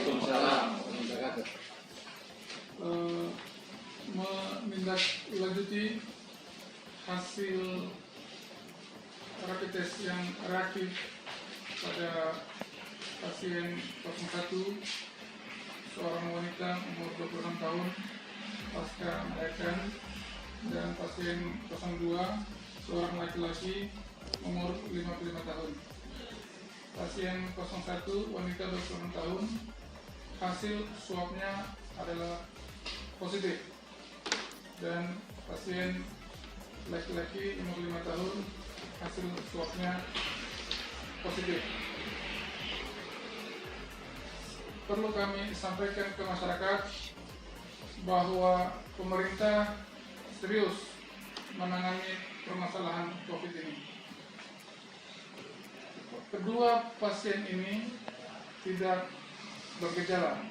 Waalaikumsalam. Menindaklanjuti hasil rapid test yang reaktif pada pasien 01, seorang wanita umur 26 tahun pasca melahirkan, dan pasien 02, seorang laki-laki umur 55 tahun. Pasien 01, wanita 26 tahun, hasil swabnya adalah positif, dan pasien laki-laki umur 5 tahun, hasil swabnya positif. Perlu kami sampaikan ke masyarakat bahwa pemerintah serius menangani permasalahan COVID ini. Kedua pasien ini tidak bergejala.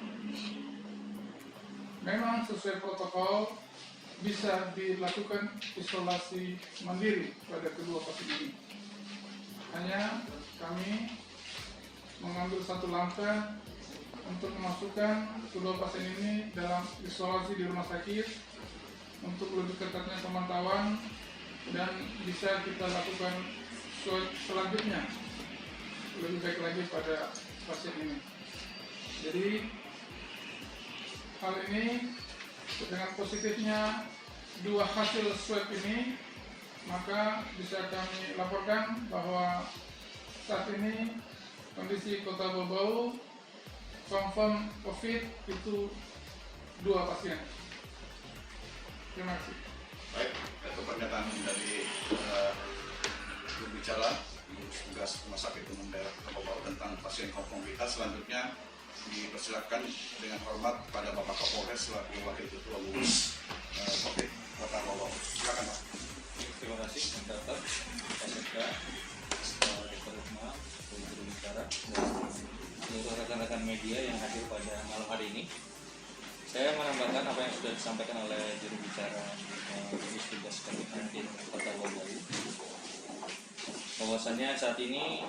Memang sesuai protokol bisa dilakukan isolasi mandiri pada kedua pasien ini. Hanya kami mengambil satu langkah untuk memasukkan kedua pasien ini dalam isolasi di rumah sakit untuk lebih ketatnya pemantauan, dan bisa kita lakukan selanjutnya lebih baik lagi pada pasien ini. Jadi hal ini dengan positifnya dua hasil swab ini, maka bisa kami laporkan bahwa saat ini kondisi Kota Bau-Bau confirm COVID itu 2 pasien. Terima kasih. Baik, itu pernyataan dari juru bicara tugas Rumah Sakit Umum Daerah Kota Bau tentang pasien confirm kita. Selanjutnya dipersilakan dengan hormat pada Bapak Kapolres selaku Wakil Ketua Gugus COVID Kota Bau. Silakan Pak. Terima kasih Pak Sekda, Rektor Rumah, juru bicara, dan seluruh rekan-rekan media yang hadir pada malam hari ini. Saya menambahkan apa yang sudah disampaikan oleh juru bicara gugus tugas COVID-19 Kota Bau-Bau. Bahwasannya saat ini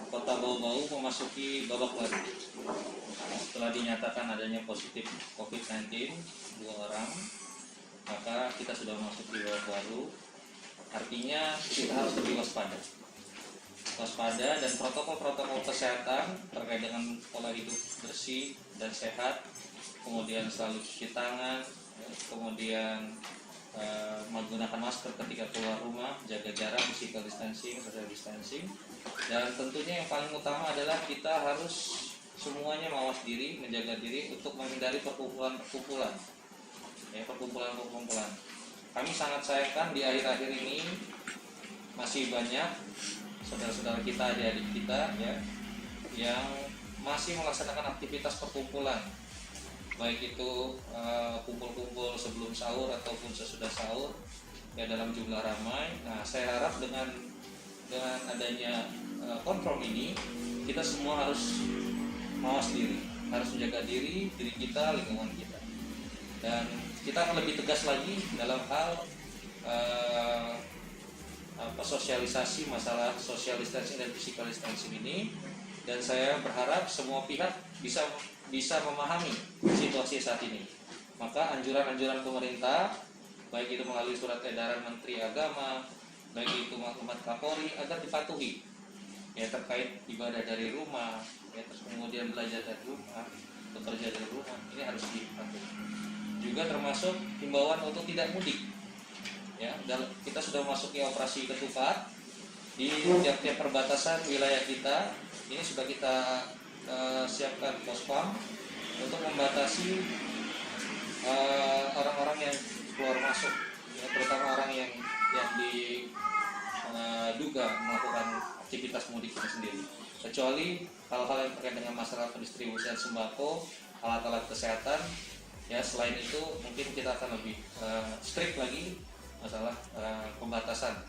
Kota Bau-Bau memasuki babak baru. Setelah dinyatakan adanya positif COVID-19 2 orang, maka kita sudah masuk di babak baru. Artinya kita harus lebih waspada dan protokol-protokol kesehatan terkait dengan pola hidup bersih dan sehat, kemudian selalu cuci tangan, kemudian menggunakan masker ketika keluar rumah, jaga jarak, physical distancing, social distancing, dan tentunya yang paling utama adalah kita harus semuanya mawas diri, menjaga diri untuk menghindari perkumpulan. Kami sangat sayangkan di akhir-akhir ini masih banyak saudara-saudara kita, adik-adik kita ya, yang masih melaksanakan aktivitas perkumpulan, baik itu kumpul-kumpul sebelum sahur ataupun sesudah sahur ya dalam jumlah ramai. Nah, saya harap dengan adanya kontrol ini, kita semua harus mawas diri, harus menjaga diri kita, lingkungan kita, dan kita akan lebih tegas lagi dalam hal sosialisasi masalah social distancing dan physical distancing ini. Dan saya berharap semua pihak bisa memahami situasi saat ini. Maka anjuran-anjuran pemerintah, baik itu melalui surat edaran Menteri Agama, baik itu maklumat Kapolri, agar dipatuhi ya, terkait ibadah dari rumah ya, terus kemudian belajar dari rumah, bekerja dari rumah, ini harus dipatuhi. Juga termasuk himbauan untuk tidak mudik ya. Kita sudah memasuki operasi ketupat di tiap-tiap perbatasan wilayah kita. Ini sudah kita siapkan pospam untuk membatasi orang-orang yang keluar masuk ya, terutama orang yang diduga melakukan aktivitas mudik ini sendiri, kecuali hal-hal yang terkait dengan masalah pendistribusian sembako, alat-alat kesehatan ya. Selain itu mungkin kita akan lebih strict lagi masalah pembatasan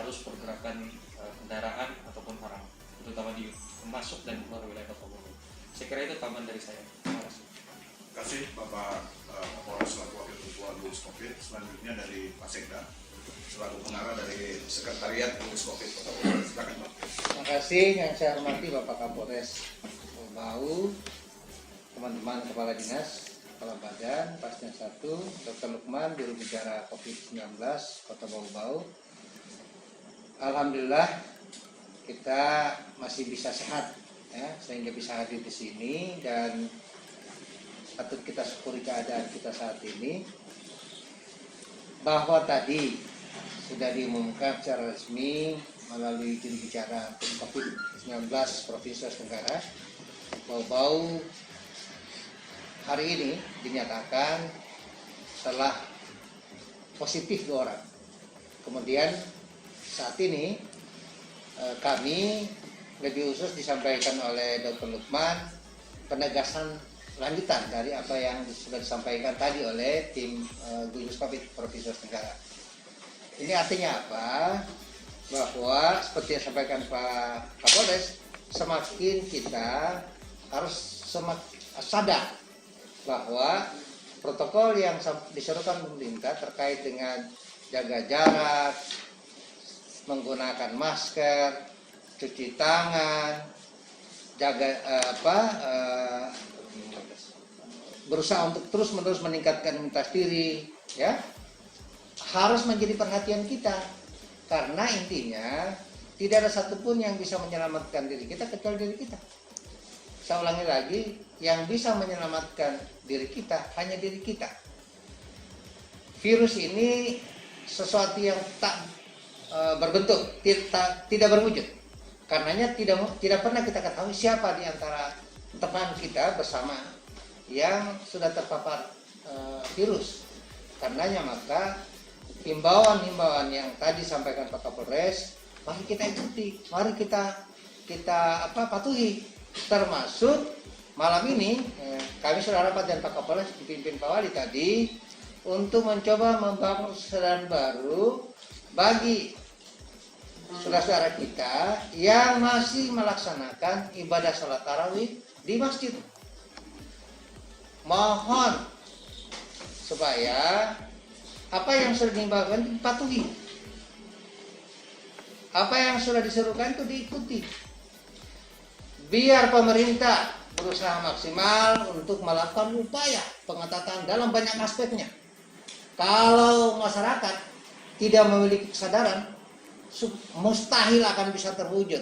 arus pergerakan kendaraan ataupun orang, terutama di masuk dan keluar wilayah Kota Bogor. Saya kira itu tambahan dari saya. Terima kasih. Terima kasih Bapak Kapolres selaku Wakil Ketua Gugus COVID. Selanjutnya dari Pak Sekda selaku pengarah dari Sekretariat Gugus COVID Kota Bogor. Silakan Pak. Terima kasih yang saya hormati Bapak Kapolres Bau, teman-teman Kepala Dinas, Kepala Badan, Pasien 1, Dr. Lukman, juru bicara COVID-19 Kota Bau-Bau. Alhamdulillah kita masih bisa sehat, ya, sehingga bisa hadir di sini dan patut kita syukuri keadaan kita saat ini. Bahwa tadi sudah diumumkan secara resmi melalui juru bicara COVID-19 Provinsi Sulawesi Tenggara, Bau-Bau hari ini dinyatakan telah positif 2 orang. Kemudian saat ini kami lebih khusus disampaikan oleh Dr. Lukman penegasan lanjutan dari apa yang sudah disampaikan tadi oleh tim gugus COVID Provinsi Sulawesi Tenggara. Ini artinya apa? Bahwa seperti yang disampaikan Pak Kapolres, semakin kita harus sadar bahwa protokol yang diserukan pemerintah terkait dengan jaga jarak, menggunakan masker, cuci tangan, berusaha untuk terus-menerus meningkatkan imunitas diri, ya, harus menjadi perhatian kita. Karena intinya tidak ada satupun yang bisa menyelamatkan diri kita kecuali diri kita. Saya ulangi lagi, yang bisa menyelamatkan diri kita hanya diri kita. Virus ini sesuatu yang tak berbentuk, tidak berwujud. Karenanya tidak pernah kita ketahui siapa di antara teman kita bersama yang sudah terpapar virus. Karenanya maka himbauan-himbauan yang tadi sampaikan Pak Kapolres, mari kita ikuti, mari kita patuhi. Termasuk malam ini kami sudah rapat dengan Pak Kapolres dipimpin Pak Wali tadi untuk mencoba membangun kesadaran baru bagi saudara-saudara kita yang masih melaksanakan ibadah sholat tarawih di masjid. Mohon supaya apa yang sudah diimbaukan dipatuhi, apa yang sudah diserukan itu diikuti. Biar pemerintah berusaha maksimal untuk melakukan upaya pengetatan dalam banyak aspeknya. Kalau masyarakat tidak memiliki kesadaran, mustahil akan bisa terwujud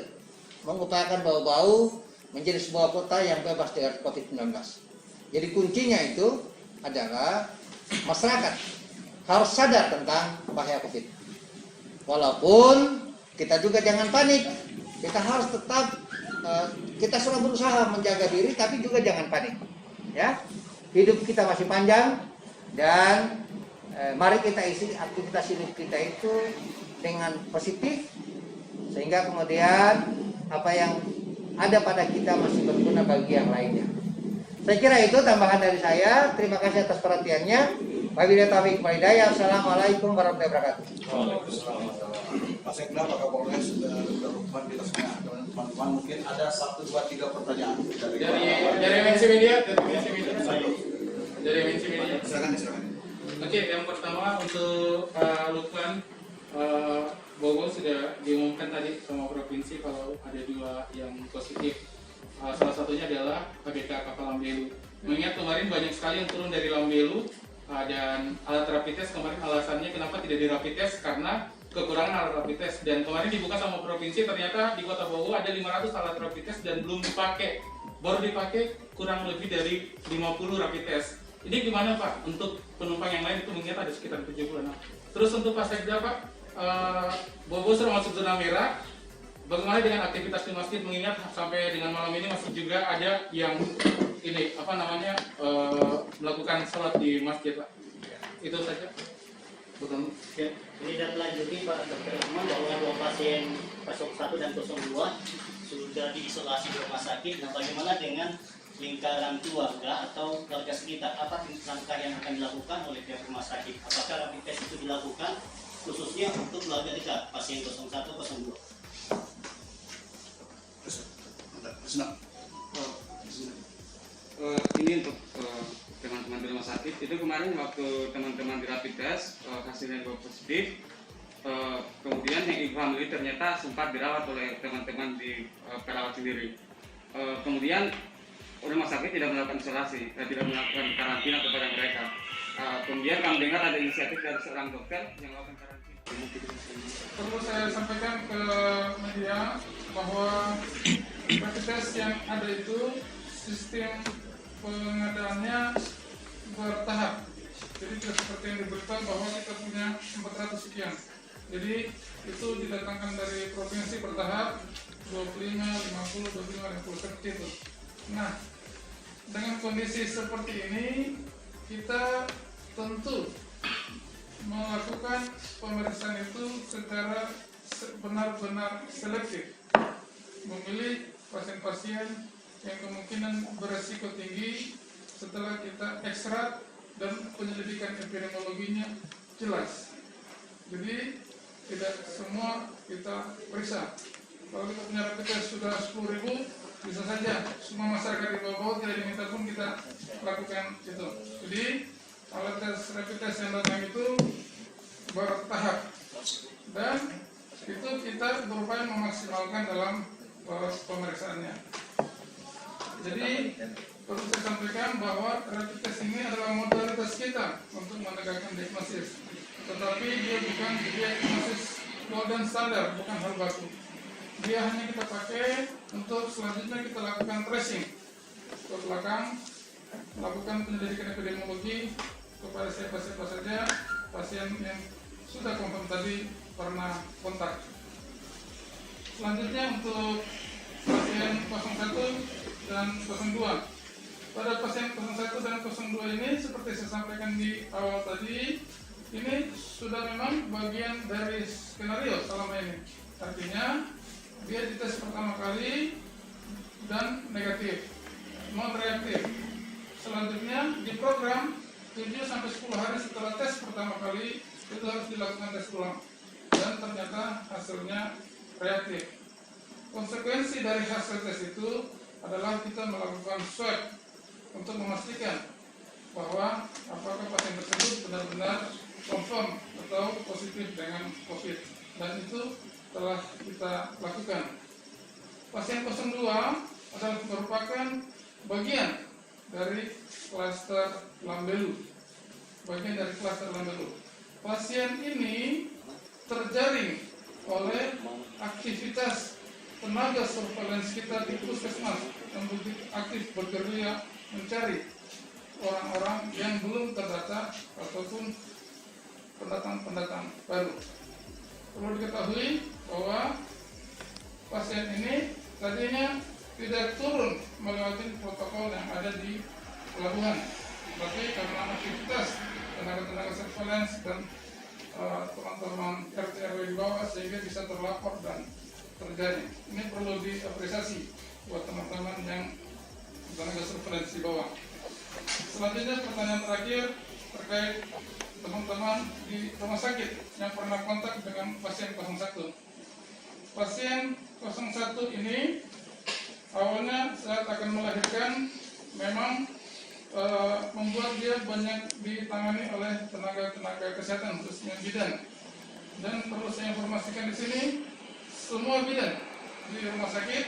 mengupayakan Bau-Bau menjadi sebuah kota yang bebas dari COVID-19. Jadi kuncinya itu adalah masyarakat harus sadar tentang bahaya COVID. Walaupun kita juga jangan panik, kita harus tetap kita sudah berusaha menjaga diri, tapi juga jangan panik. Ya, hidup kita masih panjang dan mari kita isi aktivitas hidup kita itu dengan positif, sehingga kemudian apa yang ada pada kita masih berguna bagi yang lainnya. Saya kira itu tambahan dari saya. Terima kasih atas perhatiannya. Wabillahi taufiq wal hidayah. Assalamualaikum warahmatullahi wabarakatuh. Pak Sekda, Pak Kapolres, sudah Lukman di tengah teman-teman, mungkin ada 1, 2, 3 pertanyaan dari Mensi Media, Silakan. Oke, yang pertama untuk Pak Lukman, Bogor sudah diumumkan tadi sama provinsi kalau ada 2 yang positif. Salah satunya adalah ABK kapal Lambelu. Mengingat kemarin banyak sekali yang turun dari Lambelu dan alat rapid test kemarin alasannya kenapa tidak di rapid test karena kekurangan alat rapid test, dan kemarin dibuka sama provinsi ternyata di Kota Bogor ada 500 alat rapid test dan belum dipakai, baru dipakai kurang lebih dari 50 rapid test. Ini gimana Pak untuk penumpang yang lain? Itu mengingat ada sekitar 70-an. Terus untuk Pak Sekda Pak, Bogor sudah masuk zona merah. Bagaimana dengan aktivitas di masjid, mengingat sampai dengan malam ini masih juga ada yang ini melakukan sholat di masjid Pak. Itu saja. Betul. Ya. Ini dan melanjuti Pak Dr. Rahman bahwa 2 pasien 01 dan 02 sudah diisolasi di rumah sakit. Nah, bagaimana dengan lingkaran keluarga atau keluarga sekitar? Apa langkah yang akan dilakukan oleh pihak rumah sakit? Apakah rapid test itu dilakukan khususnya untuk keluarga dekat pasien 01, 02? Ini untuk teman-teman di rumah sakit. Itu kemarin waktu teman-teman di rapid test hasilnya positif, kemudian yang ibu hamil ternyata sempat dirawat oleh teman-teman di perawat sendiri. Kemudian rumah sakit tidak melakukan isolasi, tidak melakukan karantina kepada mereka. Kemudian kami dengar ada inisiatif dari seorang dokter yang melakukan karantina. Perlu saya sampaikan ke media bahwa rapid test yang ada itu sistem pengadaannya bertahap. Jadi tidak seperti yang diberitahu bahwa kita punya 400 sekian. Jadi itu didatangkan dari provinsi bertahap 25, 50, 25, 50 seperti itu. Nah, dengan kondisi seperti ini kita tentu melakukan pemeriksaan itu secara benar-benar selektif, memilih pasien-pasien yang kemungkinan beresiko tinggi setelah kita ekstrak dan penyelidikan epidemiologinya jelas. Jadi tidak semua kita periksa. Kalau kita punya rapid test sudah 10.000, bisa saja semua masyarakat di bawah tidak diminta pun kita lakukan itu. Jadi alat tes rapid test yang datang itu bertahap dan itu kita berupaya memaksimalkan dalam pemeriksaannya. Jadi perlu saya sampaikan bahwa rapid test ini adalah modalitas kita untuk menegakkan diagnosis, tetapi dia bukan diagnosis golden standard, bukan hal baku. Dia hanya kita pakai untuk selanjutnya kita lakukan tracing ke belakang, melakukan penyelidikan epidemiologi kepada siapa-siapa saja pasien yang sudah confirm tadi pernah kontak. Selanjutnya untuk pasien 01 dan 02. Pada pasien 01 dan 02 ini seperti saya sampaikan di awal tadi, ini sudah memang bagian dari skenario selama ini. Artinya dia dites pertama kali dan negatif, non reaktif. Selanjutnya di program 7-10 hari setelah tes pertama kali itu harus dilakukan tes ulang dan ternyata hasilnya reaktif. Konsekuensi dari hasil tes itu adalah kita melakukan swab untuk memastikan bahwa apakah pasien tersebut benar-benar confirm atau positif dengan COVID, dan itu telah kita lakukan. Pasien 02 adalah merupakan bagian dari klaster Lambelu. Pasien ini terjaring oleh aktivitas tenaga surveillance kita di puskesmas yang begitu aktif bergerilya mencari orang-orang yang belum terdata ataupun pendatang-pendatang baru. Perlu diketahui bahwa pasien ini tadinya tidak turun melewati protokol yang ada di pelabuhan, tapi karena aktivitas tenaga-tenaga surveillance dan teman-teman RT RW di bawah sehingga bisa terlapor dan terjadi. Ini perlu diapresiasi buat teman-teman yang tenaga surveillance di bawah. Selanjutnya pertanyaan terakhir terkait teman-teman di rumah sakit yang pernah kontak dengan pasien 01. Pasien 01 ini awalnya saat akan melahirkan memang membuat dia banyak ditangani oleh tenaga kesehatan khususnya bidan. Dan perlu saya informasikan di sini, semua bidan di rumah sakit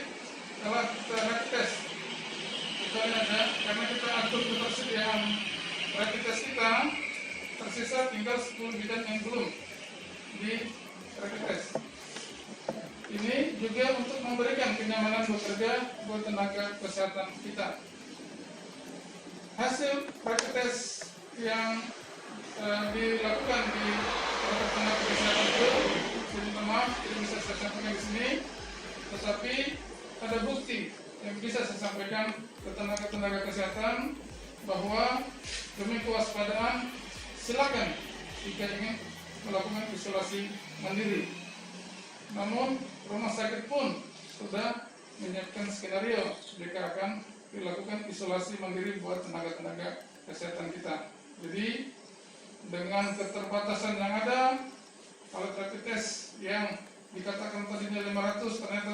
telah kita rapid test. Karena kita atur ketersediaan rapid test kita, tersisa tinggal 10 bidan yang belum di rapid test. Ini juga untuk memberikan kenyamanan bekerja buat tenaga kesehatan kita. Hasil rapid test yang dilakukan di tenaga kesehatan itu, jadi maaf tidak bisa saya sampaikan di sini, tetapi ada bukti yang bisa saya sampaikan ke tenaga kesehatan bahwa demi kewaspadaan silakan jika ingin melakukan isolasi mandiri. Namun rumah sakit pun sudah menyiapkan skenario jika akan dilakukan isolasi mandiri buat tenaga-tenaga kesehatan kita. Jadi dengan keterbatasan yang ada, alat rapid test yang dikatakan tadinya 500 ternyata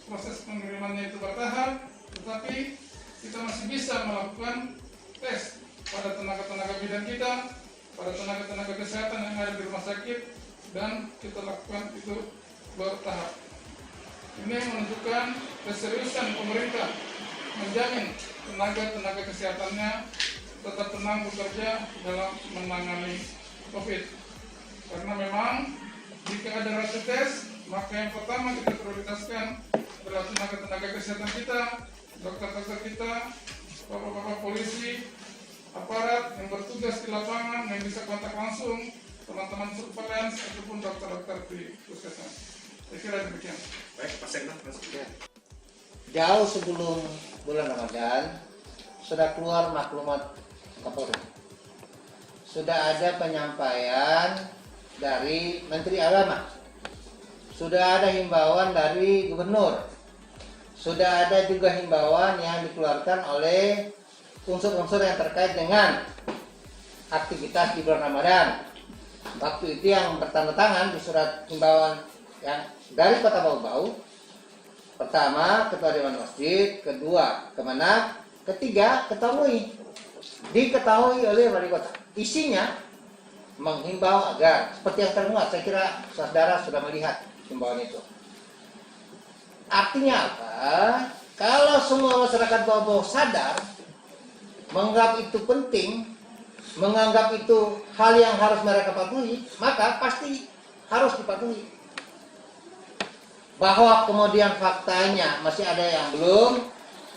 proses pengirimannya itu bertahap, tetapi kita masih bisa melakukan tes pada tenaga-tenaga bidan kita, pada tenaga-tenaga kesehatan yang ada di rumah sakit, dan kita lakukan itu bertahap. Ini menunjukkan keseriusan pemerintah menjamin tenaga kesehatannya tetap tenang bekerja dalam menangani COVID. Karena memang jika ada rapid test, maka yang pertama kita prioritaskan adalah tenaga kesehatan kita, dokter-dokter kita, bapak-bapak polisi, aparat yang bertugas di lapangan yang bisa kontak langsung, teman-teman surveillance ataupun dokter-dokter di puskesmas. Saya kira demikian. Baik, Pak Sekda. Jauh sebelum bulan Ramadan sudah keluar maklumat Kapolri. Sudah ada penyampaian dari Menteri Agama. Sudah ada himbauan dari Gubernur. Sudah ada juga himbauan yang dikeluarkan oleh unsur-unsur yang terkait dengan aktivitas di bulan Ramadan. Waktu itu yang bertanda tangan di surat himbauan yang dari Kota Bau-Bau, pertama Ketua Dewan Masjid, kedua Kemenak, ketiga Ketua MUI. Diketahui oleh Wali Kota. Isinya menghimbau agar seperti yang termuat, saya kira saudara sudah melihat himbauan itu. Artinya apa? Kalau semua masyarakat Bau-Bau sadar, menganggap itu penting, menganggap itu hal yang harus mereka patuhi, maka pasti harus dipatuhi. Bahwa kemudian faktanya masih ada yang belum,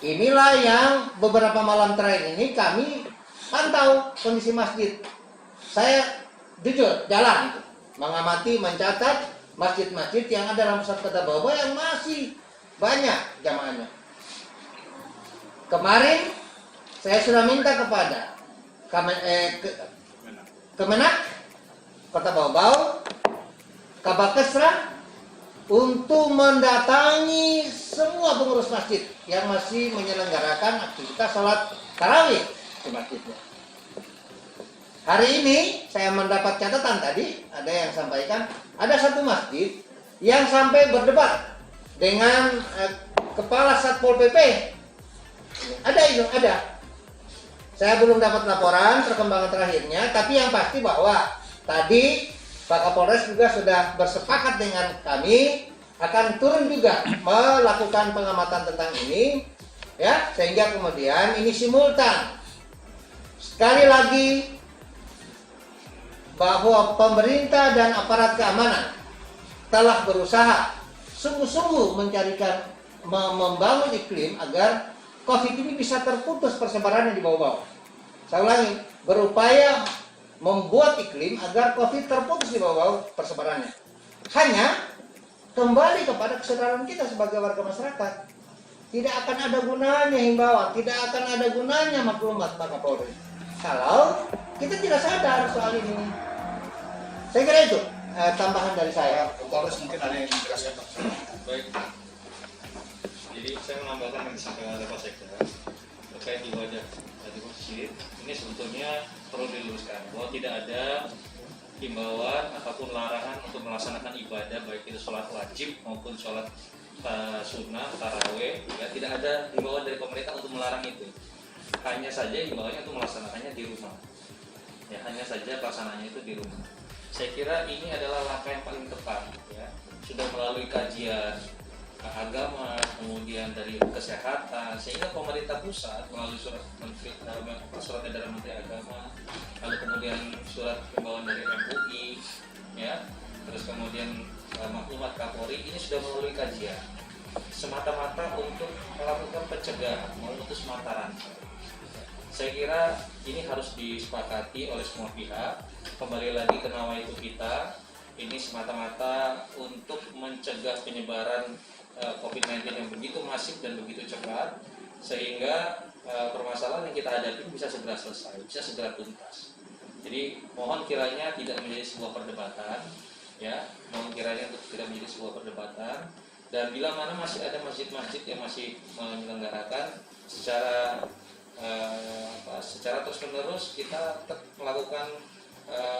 inilah yang beberapa malam terakhir ini kami pantau kondisi masjid. Saya jujur jalan itu, mengamati, mencatat masjid-masjid yang ada dalam pusat Kota Bau-Bau yang masih banyak jamaahnya. Kemarin saya sudah minta kepada Kemenak Kota Bau-Bau, Kabakesra untuk mendatangi semua pengurus masjid yang masih menyelenggarakan aktivitas sholat tarawih di masjidnya. Hari ini saya mendapat catatan tadi, ada yang sampaikan, ada satu masjid yang sampai berdebat dengan Kepala Satpol PP. Ada itu, ada. Saya belum dapat laporan perkembangan terakhirnya, tapi yang pasti bahwa tadi Pak Kapolres juga sudah bersepakat dengan kami akan turun juga melakukan pengamatan tentang ini, ya, sehingga kemudian ini simultan. Sekali lagi bahwa pemerintah dan aparat keamanan telah berusaha sungguh-sungguh membangun iklim agar COVID ini bisa terputus persebarannya di Bau-Bau. Saya ulangi, berupaya membuat iklim agar COVID terputus di Bau-Bau persebarannya. Hanya kembali kepada kesadaran kita sebagai warga masyarakat. Tidak akan ada gunanya himbauan, tidak akan ada gunanya maklumat Pak Kapolri kalau kita tidak sadar soal ini. Saya kira itu tambahan dari saya. Kapolres mungkin ada yang menjelaskan. Baik. Jadi saya menambahkan yang disampaikan oleh Pak Sekda terkait ibadah di masjid. Ini sebetulnya perlu diluruskan bahwa tidak ada himbauan ataupun larangan untuk melaksanakan ibadah baik itu sholat wajib maupun sholat sunnah, taraweh. Ya, tidak ada himbauan dari pemerintah untuk melarang itu. Hanya saja himbauannya untuk melaksanakannya di rumah. Ya, hanya saja pelaksanaannya itu di rumah. Saya kira ini adalah langkah yang paling tepat. Ya. Sudah melalui kajian agama, kemudian dari kesehatan, sehingga pemerintah pusat melalui surat edaran Menteri Agama, lalu kemudian surat himbauan dari MUI, ya, terus kemudian maklumat Kapolri, ini sudah melalui kajian semata-mata untuk melakukan pencegahan, memutus mata rantai. Saya kira ini harus disepakati oleh semua pihak. Kembali lagi ke nawaitu kita, ini semata-mata untuk mencegah penyebaran COVID-19 yang begitu masif dan begitu cepat, sehingga permasalahan yang kita hadapi bisa segera selesai, bisa segera tuntas. Jadi mohon kiranya tidak menjadi sebuah perdebatan, ya, mohon kiranya untuk tidak menjadi sebuah perdebatan. Dan bila mana masih ada masjid-masjid yang masih menyelenggarakan secara terus-menerus, kita melakukan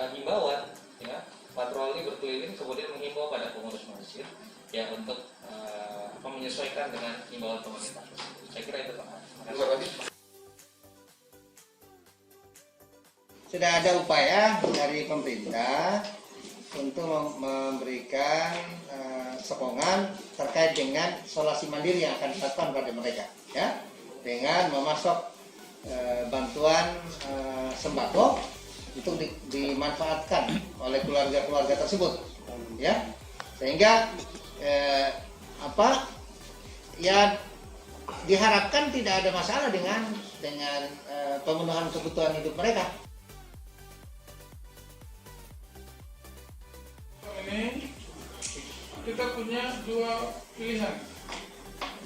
himbauan, ya, patroli berkeliling, kemudian menghimbau pada pengurus masjid, ya, untuk menyesuaikan dengan himbauan pemerintah. Saya kira itu, Pak. Sudah ada upaya dari pemerintah untuk memberikan sokongan terkait dengan isolasi mandiri yang akan dilakukan pada mereka, ya. dengan memasok bantuan sembako itu dimanfaatkan oleh keluarga-keluarga tersebut, ya, sehingga ya diharapkan tidak ada masalah dengan pemenuhan kebutuhan hidup mereka. Ini kita punya dua pilihan.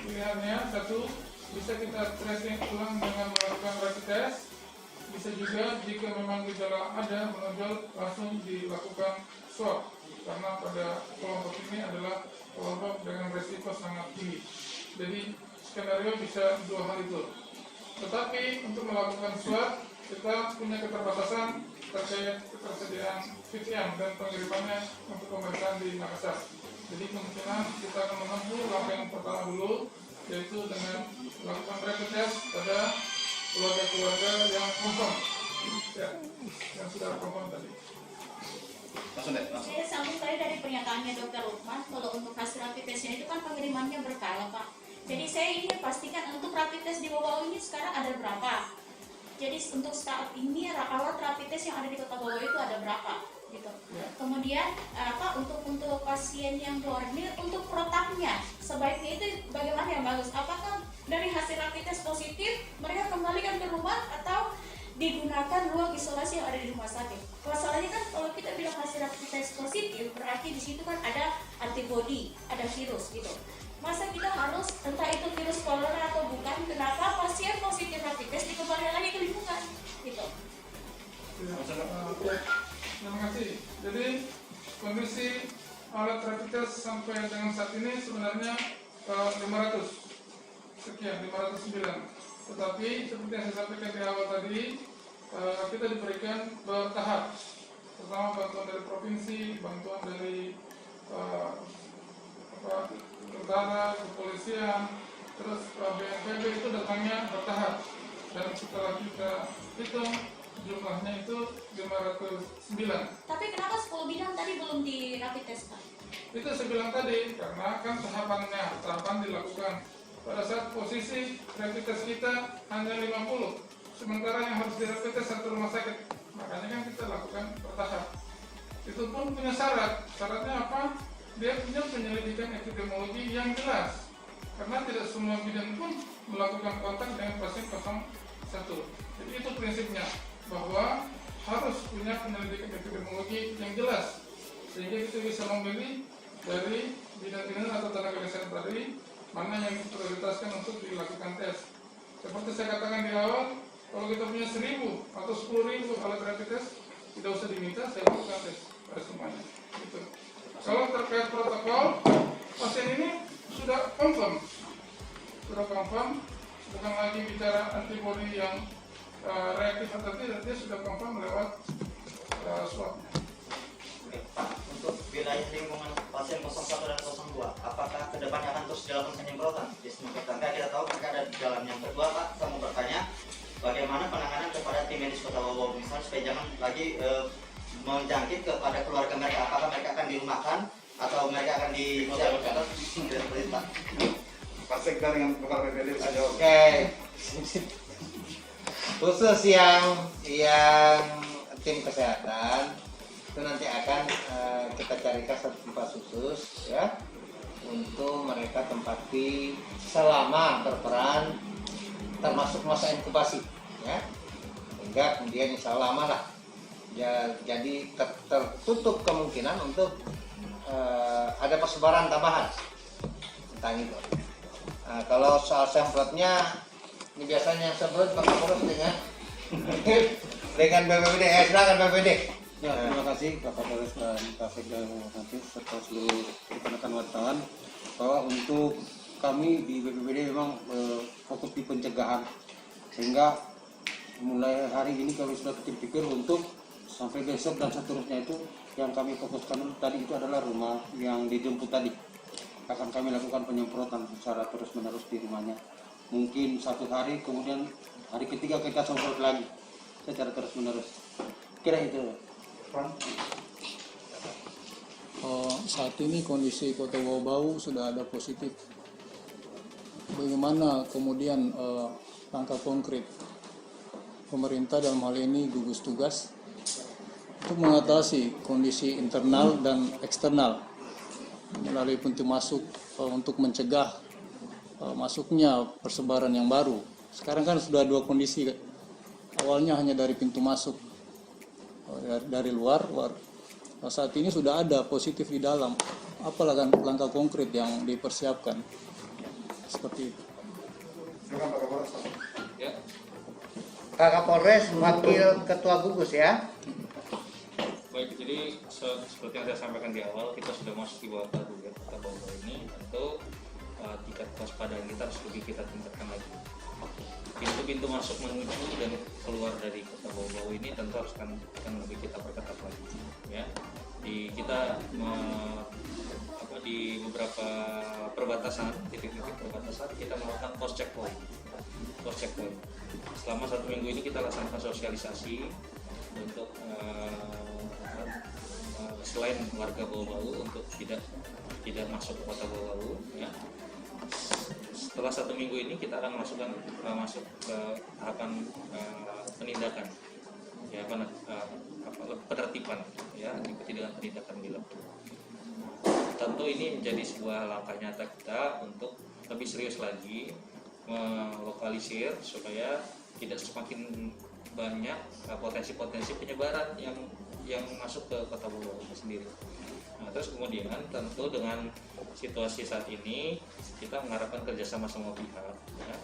Pilihannya satu, bisa kita tracing ulang dengan melakukan rapid test. Bisa juga jika memang gejala ada menonjol langsung dilakukan swab, karena pada kelompok ini adalah kelompok dengan resiko sangat tinggi. Jadi skenario bisa dua hal itu. Tetapi untuk melakukan swab kita punya keterbatasan terkait ketersediaan VTM dan pengirimannya untuk pemeriksaan di Makassar. Jadi kemungkinan kita akan menempuh langkah yang pertama dulu, yaitu dengan melakukan rapid test pada keluarga-keluarga yang confirm, ya, yang sudah confirm tadi. Saya sambung tadi dari pernyataannya Dr. Lukman, kalau untuk hasil rapid testnya itu kan pengirimannya berkala, Pak. Jadi saya ingin pastikan untuk rapid test di Bawau ini sekarang ada berapa. Jadi untuk saat ini alat rapid test yang ada di Kota Bawau itu ada berapa, gitu. Kemudian untuk pasien yang keluar ini untuk protapnya sebaiknya itu bagaimana yang bagus? Apakah dari hasil rapid test positif mereka kembalikan ke rumah atau digunakan ruang isolasi yang ada di rumah sakit? Masalahnya kan kalau kita bilang hasil rapid test positif berarti di situ kan ada antibody, ada virus gitu. Masa kita harus entah itu virus corona atau bukan, kenapa pasien positif rapid test dikembalikan lagi ke lingkungan gitu? Terima kasih. Jadi kondisi alat rapid test sampai dengan saat ini sebenarnya 500 sekian, 509. Tetapi seperti yang saya sampaikan di awal tadi, kita diberikan bertahap. Pertama bantuan dari provinsi, bantuan dari tentara, kepolisian, terus BNPB itu datangnya bertahap. Dan setelah kita hitung jumlahnya itu 509. Tapi kenapa 10 bidang tadi belum di rapid test, Pak? Itu saya bilang tadi, karena kan tahapan dilakukan. Pada saat posisi rapid test kita hanya 50, sementara yang harus di rapid test satu rumah sakit. Makanya kan kita lakukan bertahap. Itu pun punya syarat. Syaratnya apa? Dia punya penyelidikan epidemiologi yang jelas. Karena tidak semua bidan pun melakukan kontak dengan pasien 01. Jadi itu prinsipnya, bahwa harus punya penyelidikan epidemiologi yang jelas. Sehingga kita bisa memilih dari bidan-bidan atau tenaga kesehatan tadi mana yang diprioritaskan untuk dilakukan tes. Seperti saya katakan di awal, kalau kita punya 1000 atau 10.000 alat rapid test, tidak usah diminta, saya lakukan tes pada semuanya. Gitu. Kalau terkait protokol, pasien ini sudah confirm, bukan lagi bicara antibody yang reaktif atau tidak, dia sudah confirm lewat swabnya. Pak, untuk wilayah lingkungan pasien 01 dan 02, apakah kedepannya akan terus dilakukan penyemprotan? Disinfektan, kita tahu mereka ada di dalam. Yang kedua, Pak, saya mau bertanya, bagaimana penanganan kepada tim medis Kota Bawau, misalnya supaya jangan lagi menjangkit kepada keluarga mereka? Apakah mereka akan dirumahkan atau mereka akan disiapkan? Seperti itu, Pak. Pak Sekda dengan Kepala BPD bisa jawab. Oke. Khusus yang tim kesehatan itu nanti akan kita carikan satu tempat khusus, ya, untuk mereka tempati selama berperan, termasuk masa inkubasi, ya, hingga kemudian insya Allah aman lah. Ya, jadi tertutup kemungkinan untuk ada persebaran tambahan tentang itu. Nah, kalau soal semprotnya, ini biasanya yang semprot Pak Kapolres dengan BPBD. Silakan BPBD. Ya, terima kasih Pak Kapolres dan Pak Sekda nanti serta seluruh rekan-rekan wartawan, bahwa untuk kami di BPBD memang fokus di pencegahan, sehingga mulai hari ini kami sudah pikir untuk sampai besok dan seterusnya itu yang kami fokuskan tadi itu adalah rumah yang dijemput tadi. Akan kami lakukan penyemprotan secara terus-menerus di rumahnya. Mungkin satu hari, kemudian hari ketiga kita semprot lagi secara terus-menerus. Kira itu. Saat ini kondisi Kota Bawau sudah ada positif. Bagaimana kemudian langkah konkret pemerintah dalam hal ini gugus tugas untuk mengatasi kondisi internal dan eksternal melalui pintu masuk untuk mencegah masuknya persebaran yang baru. Sekarang kan sudah dua kondisi, awalnya hanya dari pintu masuk dari luar. Saat ini sudah ada positif di dalam. Apalah langkah konkret yang dipersiapkan seperti itu. Ya. Pak Kapolres, Wakil Ketua Gugus ya. Baik, jadi seperti yang saya sampaikan di awal, kita sudah masuk di bawah target kota Bau-Bau ini, tentu tingkat kewaspadaan kita harus lebih kita tingkatkan lagi. Pintu-pintu masuk menuju dan keluar dari kota Bau-Bau ini tentu harus akan lebih kita perketat lagi. Ya, di beberapa perbatasan, titik-titik perbatasan kita melakukan post checkpoint. Selama 1 minggu ini kita laksanakan sosialisasi untuk selain warga Bau-Bau untuk tidak masuk ke kota Bau-Bau. Ya. Setelah 1 minggu ini kita akan masuk ke tahapan penindakan, ya, penertiban, ya, diikuti dengan penindakan dilakukan. Tentu ini menjadi sebuah langkah nyata kita untuk lebih serius lagi melokalisir supaya tidak semakin banyak potensi-potensi penyebaran yang masuk ke kota Bau-Bau sendiri. Nah, terus kemudian tentu dengan situasi saat ini kita mengharapkan kerjasama semua pihak, ya,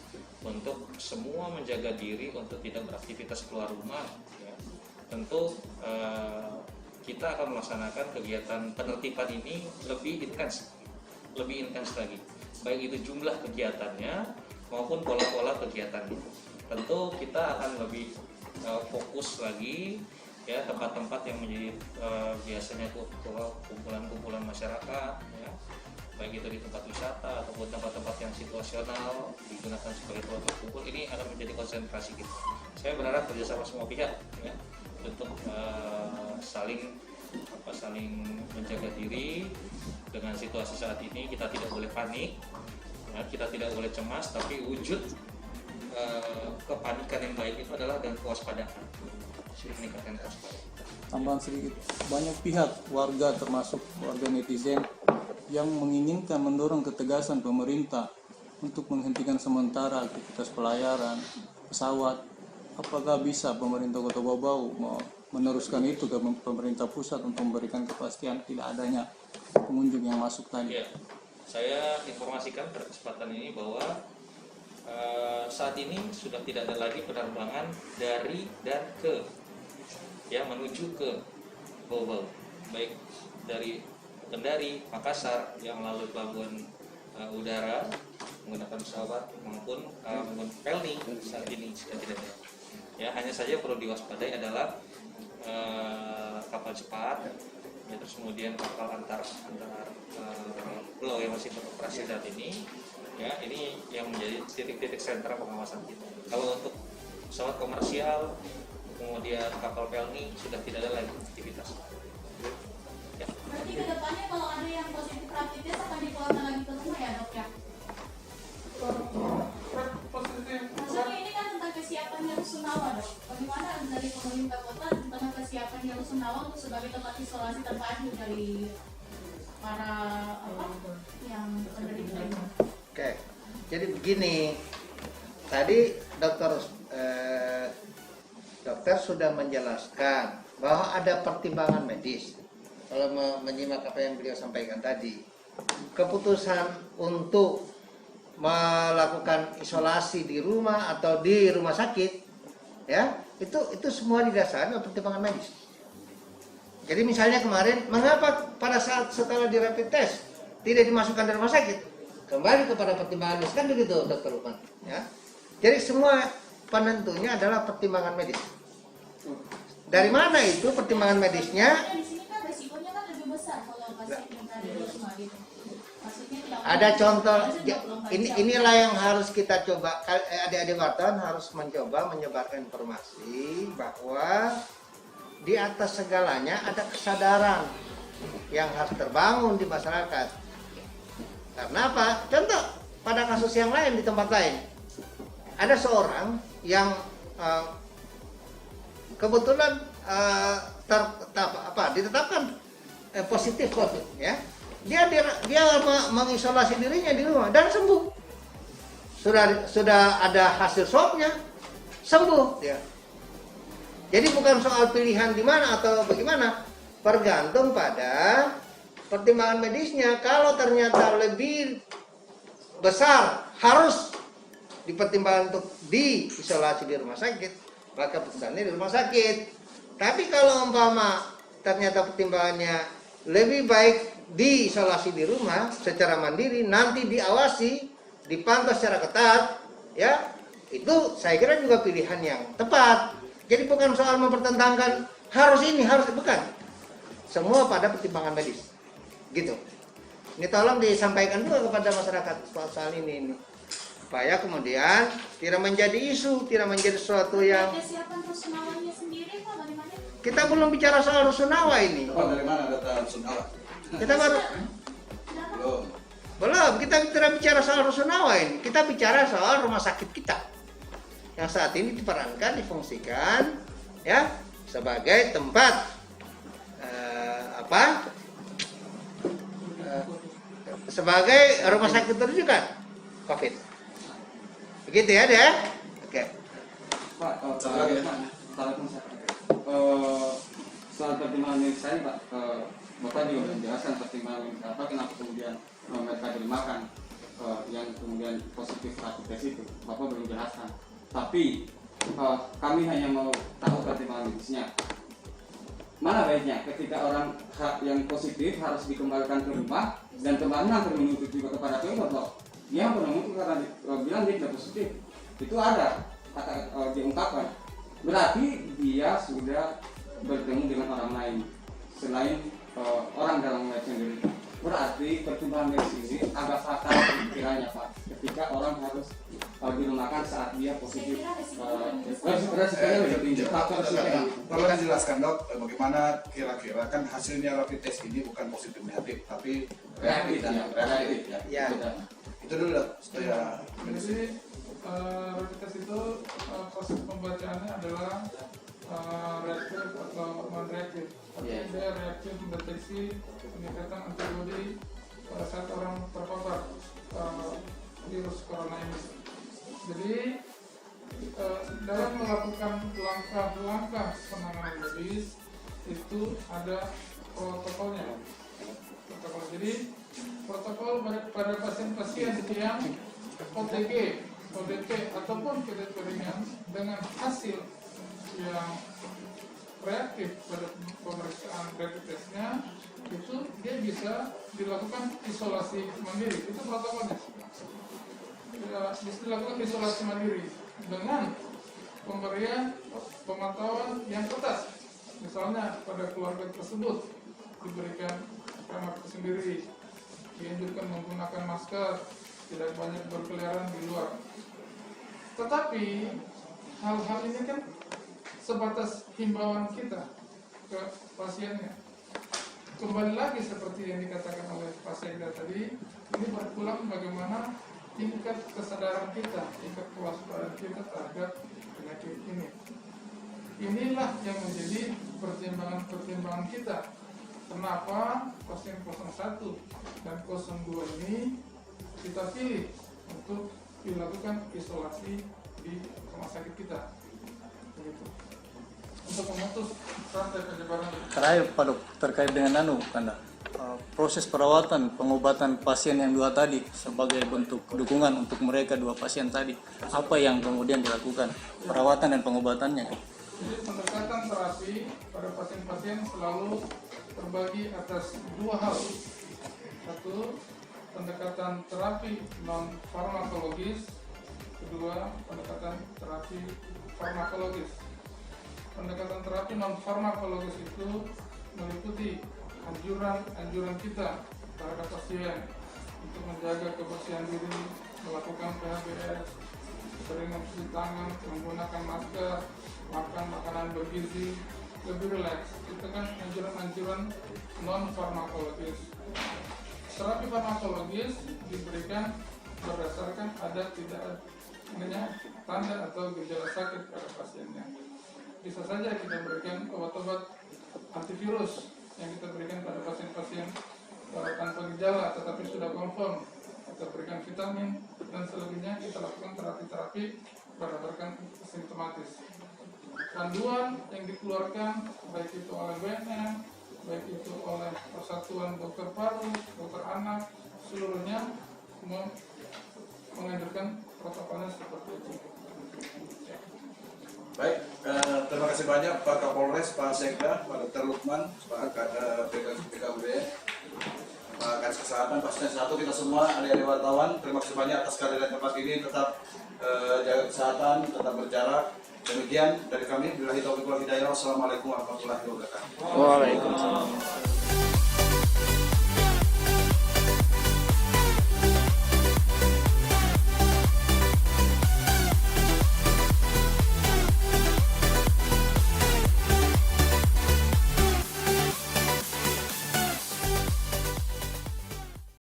untuk semua menjaga diri untuk tidak beraktivitas keluar rumah. Ya. Tentu kita akan melaksanakan kegiatan penertiban ini lebih intens lagi, baik itu jumlah kegiatannya maupun pola-pola kegiatannya. Tentu kita akan lebih fokus lagi, ya, tempat-tempat yang menjadi biasanya kumpulan-kumpulan masyarakat, ya, baik itu di tempat wisata ataupun tempat-tempat yang situasional digunakan sebagai tempat berkumpul, ini akan menjadi konsentrasi kita. Saya berharap kerjasama semua pihak, ya, untuk saling menjaga diri dengan situasi saat ini. Kita tidak boleh panik, ya, kita tidak boleh cemas, tapi wujud kepanikan yang baik itu adalah dengan kewaspadaan. Meningkatkan kewaspadaan. Tambahan sedikit, banyak pihak warga termasuk warga netizen yang menginginkan mendorong ketegasan pemerintah untuk menghentikan sementara aktivitas pelayaran pesawat. Apakah bisa pemerintah Kota Bau-Bau meneruskan itu ke pemerintah pusat untuk memberikan kepastian tidak adanya pengunjung yang masuk tadi? Ya, saya informasikan pada kesempatan ini bahwa saat ini sudah tidak ada lagi penerbangan dari dan ke, ya, menuju ke Bau-Bau, baik dari Kendari, Makassar yang melalui pelabuhan udara menggunakan pesawat maupun menggunakan Pelni saat ini sudah tidak ada. Ya, hanya saja perlu diwaspadai adalah kapal cepat, ya, terus kemudian kapal antar pulau yang masih beroperasi saat ini, ya, ini yang menjadi titik-titik sentra pengawasan kita. Kalau untuk pesawat komersial kemudian kapal Pelni sudah tidak ada lagi aktivitas. Ya. Berarti ke depannya kalau ada yang positif rapid test akan dikeluarkan lagi ke rumah, ya, Dok, ya? Maksudnya ini kan tentang kesiapannya Rusunawa, Dok. Bagaimana dari pemerintah kota tentang kesiapannya Rusunawa untuk sebagai tempat isolasi terpadu dari para yang penderita ini? Oke, jadi begini, tadi dokter sudah menjelaskan bahwa ada pertimbangan medis. Kalau menyimak apa yang beliau sampaikan tadi, keputusan untuk melakukan isolasi di rumah atau di rumah sakit, ya, itu semua didasarkan oleh pertimbangan medis. Jadi misalnya kemarin, mengapa pada saat setelah di rapid test tidak dimasukkan dari rumah sakit? Kembali kepada pertimbangan medis, kan begitu, Dr. Lukman, ya. Jadi semua penentunya adalah pertimbangan medis. Dari mana itu pertimbangan medisnya? Di sini kan resikonya kan lebih besar kalau pasien yang ada di rumah gitu. Maksudnya Ada contoh, inilah yang harus kita coba, adik-adik wartawan harus mencoba menyebarkan informasi bahwa di atas segalanya ada kesadaran yang harus terbangun di masyarakat. Karena apa? Contoh pada kasus yang lain di tempat lain, ada seorang yang kebetulan ditetapkan positif COVID, ya. Dia mengisolasi dirinya di rumah dan sembuh. Sudah ada hasil swabnya, sembuh, ya. Jadi bukan soal pilihan di mana atau bagaimana, tergantung pada pertimbangan medisnya. Kalau ternyata lebih besar harus dipertimbangkan untuk diisolasi di rumah sakit, maka putusannya di rumah sakit. Tapi kalau umpama ternyata pertimbangannya lebih baik diisolasi di rumah secara mandiri, nanti diawasi, dipantau secara ketat, ya, itu saya kira juga pilihan yang tepat. Jadi bukan soal mempertentangkan harus ini, harus bukan. Semua pada pertimbangan medis, gitu. Ini tolong disampaikan juga kepada masyarakat soal ini, supaya kemudian tidak menjadi isu, tidak menjadi sesuatu yang. Kesiapan rusunawanya sendiri Pak, bagaimana? Kita belum bicara soal rusunawa ini. Pak, dari mana data rusunawa? Kita baru belum. Kita tidak bicara soal rusunawa ini. Kita bicara soal rumah sakit kita yang saat ini diperankan, difungsikan, ya, sebagai tempat sebagai rumah sakit rujukan COVID. Begitu ya, deh. Oke. Pak, soal pertimbangan medis saya, Pak, Bapak juga menjelaskan pertimbangan kenapa kemudian mereka dimakan yang kemudian positif rapid test itu. Bapak belum jelaskan. Tapi kami hanya mau tahu pertimbangan medisnya. Mana baiknya ketika orang yang positif harus dikembalikan ke rumah dan kembali menuntut juga kepada pihak bahwa dia menuntut karena bilang dia tidak positif. Itu ada kata diungkapkan. Berarti dia sudah bertemu dengan orang lain selain orang dalam wilayah sendiri. Berarti pertimbangan medis ini agak fatal kiranya, Pak, ketika orang harus dirumahkan saat dia positif. Tolong jelaskan, Dok, bagaimana kira-kira kan hasilnya rapid test ini bukan positif negatif tapi reaktif ya. Itu dulu, Dok, supaya Jadi rapid test itu proses pembacaannya adalah reaktif atau non-reaktif. Artinya dia reaktif mendeteksi peningkatan antibodi pada saat orang terpapar virus corona ini. Jadi dalam melakukan langkah-langkah penanganan medis itu ada protokolnya. Jadi protokol pada pasien-pasien yang OTG, ODP ataupun KDP ringan dengan hasil yang reaktif pada pemeriksaan rapid testnya, itu dia bisa dilakukan isolasi mandiri. Itu protokolnya. Bisa dilakukan isolasi mandiri dengan pemberian pemantauan yang ketat. Misalnya pada keluarga tersebut diberikan kamar tersendiri, dianjurkan menggunakan masker, tidak banyak berkeliaran di luar. Tetapi hal-hal ini kan sebatas himbauan kita ke pasiennya. Kembali lagi seperti yang dikatakan oleh Pak Sekda tadi, ini berulang bagaimana tingkat kesadaran kita, tingkat kewaspadaan kita terhadap penyakit ini. Inilah yang menjadi pertimbangan-pertimbangan kita. Kenapa pasien 01 dan 02 ini kita pilih untuk dilakukan isolasi di rumah sakit kita. Begitu. Untuk memutus rantai penyebaran. Terakhir Pak Dok, terkait dengan proses perawatan pengobatan pasien yang dua tadi sebagai bentuk dukungan untuk mereka dua pasien tadi, apa yang kemudian dilakukan perawatan dan pengobatannya? Jadi pendekatan terapi pada pasien-pasien selalu terbagi atas dua hal. Satu, pendekatan terapi non farmakologis. Kedua, pendekatan terapi farmakologis. Pendekatan terapi non farmakologis itu meliputi anjuran kita terhadap pasien untuk menjaga kebersihan diri, melakukan PHBS, sering mencuci tangan, menggunakan masker, makan makanan bergizi, lebih rileks. Itu kan anjuran-anjuran non farmakologis. Terapi farmakologis diberikan berdasarkan ada tidak adanya tanda atau gejala sakit pada pasiennya. Bisa saja kita berikan obat-obat antivirus yang kita berikan pada pasien-pasien tanpa gejala tetapi sudah confirm. Kita berikan vitamin dan selebihnya kita lakukan terapi-terapi pada rekan simptomatis. Panduan yang dikeluarkan baik itu oleh BNN, baik itu oleh Persatuan Dokter Paru, Dokter Anak, seluruhnya menganjurkan protokolnya seperti itu. Baik, terima kasih banyak Pak Kapolres, Pak Sekda, Pak Dr. Lukman, Pak BKUD, Pak Kadis Kesehatan, Pak Setia Satu, kita semua adik-adik wartawan. Terima kasih banyak atas kehadiran tempat ini. Tetap jaga kesehatan, tetap berjarak. Demikian dari kami. Billahi taufiq wal hidayah. Wassalamualaikum warahmatullahi wabarakatuh. Waalaikumsalam.